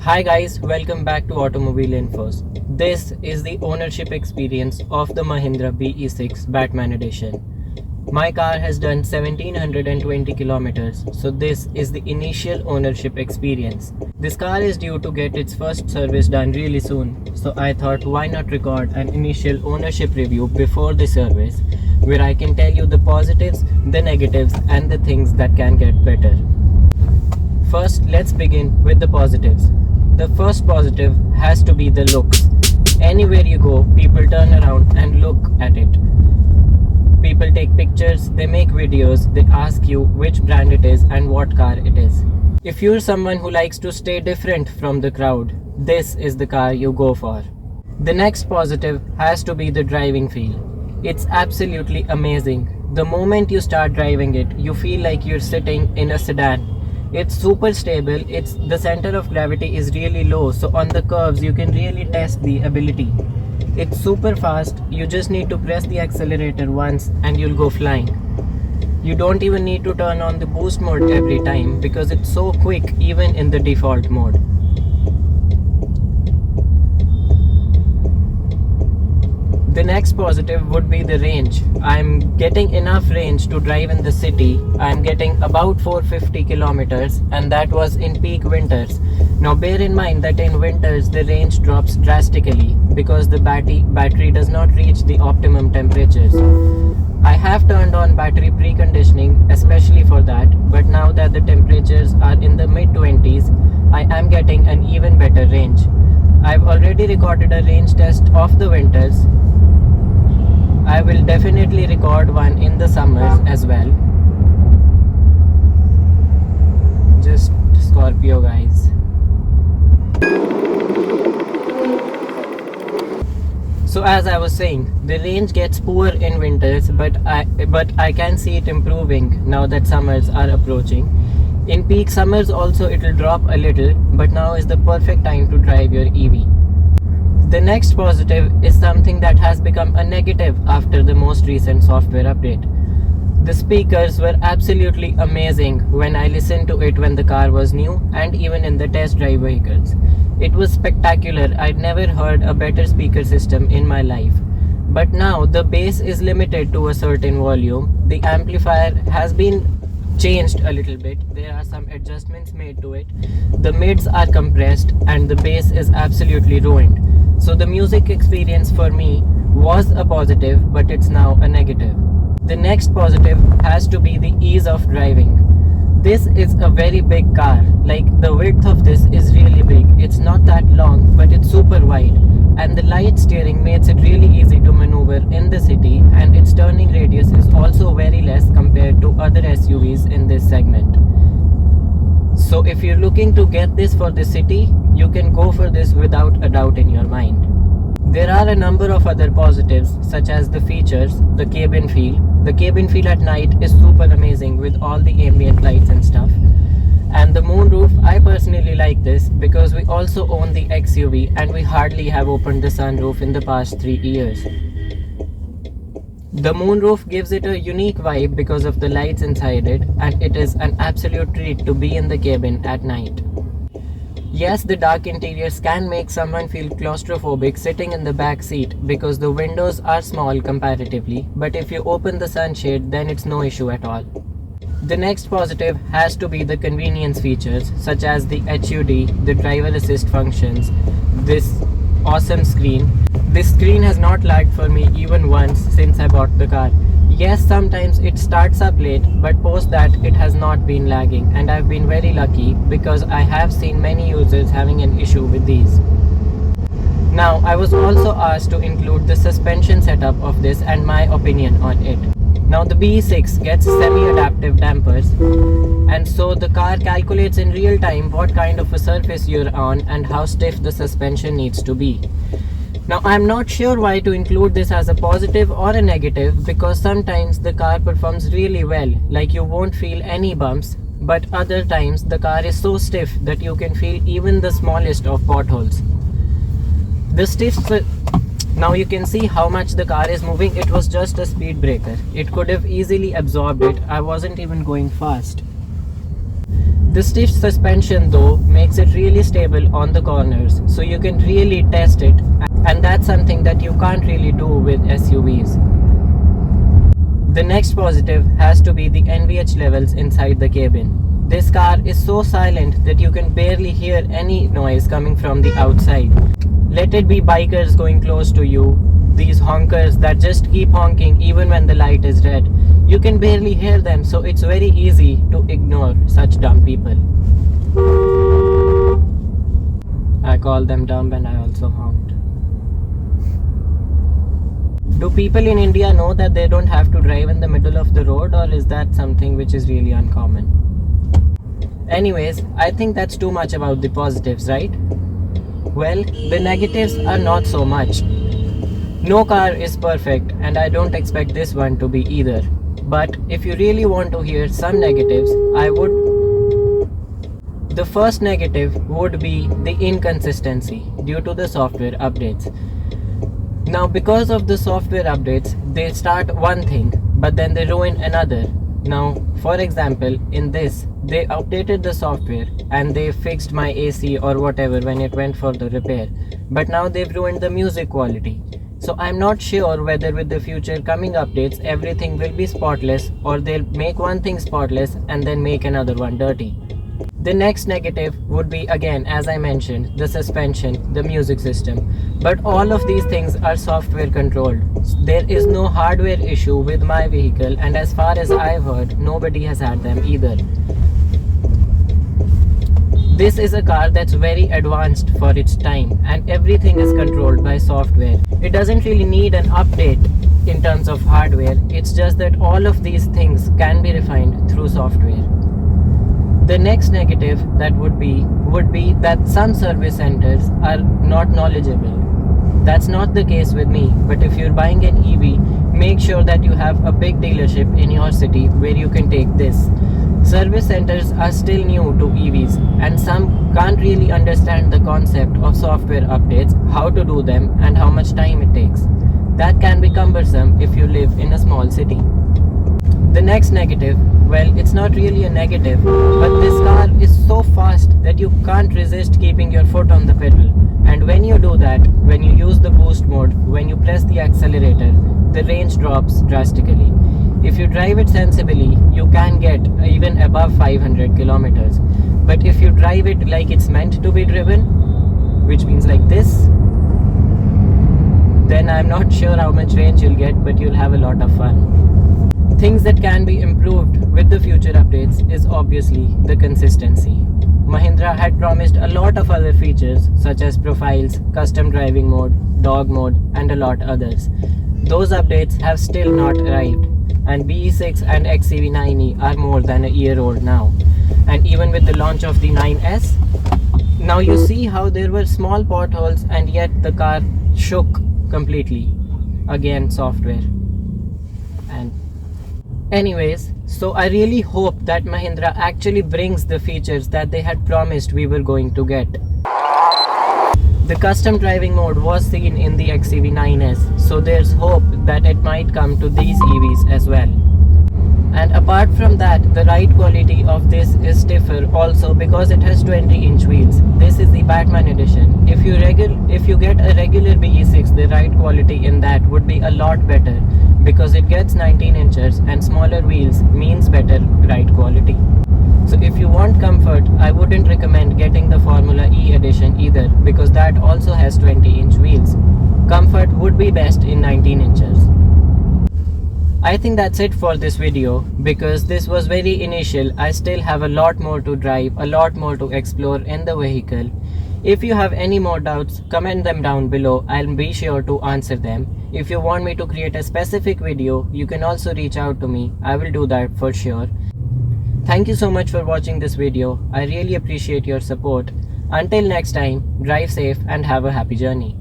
Hi guys, welcome back to Automobile Infos. This is the ownership experience of the Mahindra BE6 Batman Edition. My car has done 1720 kilometers, so this is the initial ownership experience. This car is due to get its first service done really soon, so I thought why not record an initial ownership review before the service, where I can tell you the positives, the negatives and the things that can get better. First, let's begin with the positives. The first positive has to be the looks. Anywhere you go, people turn around and look at it. People take pictures, they make videos, they ask you which brand it is and what car it is. If you're someone who likes to stay different from the crowd, this is the car you go for. The next positive has to be the driving feel. It's absolutely amazing. The moment you start driving it, you feel like you're sitting in a sedan. It's super stable, the center of gravity is really low, so on the curves you can really test the ability. It's super fast, you just need to press the accelerator once and you'll go flying. You don't even need to turn on the boost mode every time because it's so quick even in the default mode. The next positive would be the range. I'm getting enough range to drive in the city. I'm getting about 450 kilometers and that was in peak winters. Now bear in mind that in winters the range drops drastically because the battery does not reach the optimum temperatures. I have turned on battery preconditioning especially for that, but now that the temperatures are in the mid-20s, I am getting an even better range. I've already recorded a range test of the winters. I will definitely record one in the summers as well. Just Scorpio guys. So as I was saying, the range gets poor in winters, but I can see it improving now that summers are approaching. In peak summers also it will drop a little, but now is the perfect time to drive your EV. The next positive is something that has become a negative after the most recent software update. The speakers were absolutely amazing when I listened to it when the car was new and even in the test drive vehicles. It was spectacular. I'd never heard a better speaker system in my life. But now the bass is limited to a certain volume. The amplifier has been changed a little bit. There are some adjustments made to it. The mids are compressed and the bass is absolutely ruined. So the music experience for me was a positive, but it's now a negative. The next positive has to be the ease of driving. This is a very big car. Like the width of this is really big. It's not that long, but it's super wide. And the light steering makes it really easy to maneuver in the city, and its turning radius is also very less compared to other SUVs in this segment. So if you're looking to get this for the city, you can go for this without a doubt in your mind. There are a number of other positives such as the features, the cabin feel. The cabin feel at night is super amazing with all the ambient lights and stuff. And the moonroof, I personally like this because we also own the XUV and we hardly have opened the sunroof in the past 3 years. The moonroof gives it a unique vibe because of the lights inside it, and it is an absolute treat to be in the cabin at night. Yes, the dark interiors can make someone feel claustrophobic sitting in the back seat because the windows are small comparatively, but if you open the sunshade then it's no issue at all. The next positive has to be the convenience features such as the HUD, the driver assist functions, this awesome screen. This screen has not lagged for me even once since I bought the car. Yes, sometimes it starts up late, but post that it has not been lagging, and I've been very lucky because I have seen many users having an issue with these. Now, I was also asked to include the suspension setup of this and my opinion on it. Now, the BE6 gets semi-adaptive dampers, and so the car calculates in real time what kind of a surface you're on and how stiff the suspension needs to be. Now, I'm not sure why to include this as a positive or a negative because sometimes the car performs really well, like you won't feel any bumps, but other times the car is so stiff that you can feel even the smallest of potholes. Now you can see how much the car is moving. It was just a speed breaker. It could have easily absorbed it. I wasn't even going fast. The stiff suspension though makes it really stable on the corners, so you can really test it, and that's something that you can't really do with SUVs. The next positive has to be the NVH levels inside the cabin. This car is so silent that you can barely hear any noise coming from the outside. Let it be bikers going close to you, these honkers that just keep honking even when the light is red. You can barely hear them, so it's very easy to ignore such dumb people. I call them dumb and I also honked. Do people in India know that they don't have to drive in the middle of the road, or is that something which is really uncommon? Anyways, I think that's too much about the positives, right? Well, the negatives are not so much. No car is perfect, and I don't expect this one to be either. But if you really want to hear some negatives, The first negative would be the inconsistency due to the software updates. Now, because of the software updates, they start one thing, but then they ruin another. Now, for example, in this, they updated the software and they fixed my AC or whatever when it went for the repair. But now they've ruined the music quality. So I'm not sure whether with the future coming updates everything will be spotless, or they'll make one thing spotless and then make another one dirty. The next negative would be, again, as I mentioned, the suspension, the music system. But all of these things are software controlled. There is no hardware issue with my vehicle, and as far as I've heard, nobody has had them either. This is a car that's very advanced for its time, and everything is controlled by software. It doesn't really need an update in terms of hardware, it's just that all of these things can be refined through software. The next negative that would be that some service centers are not knowledgeable. That's not the case with me, but if you're buying an EV, make sure that you have a big dealership in your city where you can take this. Service centers are still new to EVs, and some can't really understand the concept of software updates, how to do them, and how much time it takes. That can be cumbersome if you live in a small city. The next negative, well, it's not really a negative, but this car is so fast that you can't resist keeping your foot on the pedal. And when you do that, when you use the boost mode, when you press the accelerator, the range drops drastically. If you drive it sensibly, you can get even above 500 kilometers. But if you drive it like it's meant to be driven, which means like this, then I'm not sure how much range you'll get, but you'll have a lot of fun. Things that can be improved with the future updates is obviously the consistency. Mahindra had promised a lot of other features such as profiles, custom driving mode, dog mode, and a lot others. Those updates have still not arrived, and BE6 and XEV9e are more than a year old now. And even with the launch of the 9S, now you see how there were small potholes and yet the car shook completely. Again, software. And anyways, so I really hope that Mahindra actually brings the features that they had promised we were going to get. The custom driving mode was seen in the XEV9S, so there's hope that it might come to these EVs as well. And apart from that, the ride quality of this is stiffer also because it has 20-inch wheels. This is the Batman edition. If you get a regular BE6, the ride quality in that would be a lot better because it gets 19 inches and smaller wheels means better ride quality. So if you want comfort, I wouldn't recommend getting the Formula E edition either because that also has 20-inch wheels. Comfort would be best in 19 inches. I think that's it for this video because this was very initial. I still have a lot more to drive, a lot more to explore in the vehicle. If you have any more doubts, comment them down below. I'll be sure to answer them. If you want me to create a specific video, you can also reach out to me. I will do that for sure. Thank you so much for watching this video. I really appreciate your support. Until next time, drive safe and have a happy journey.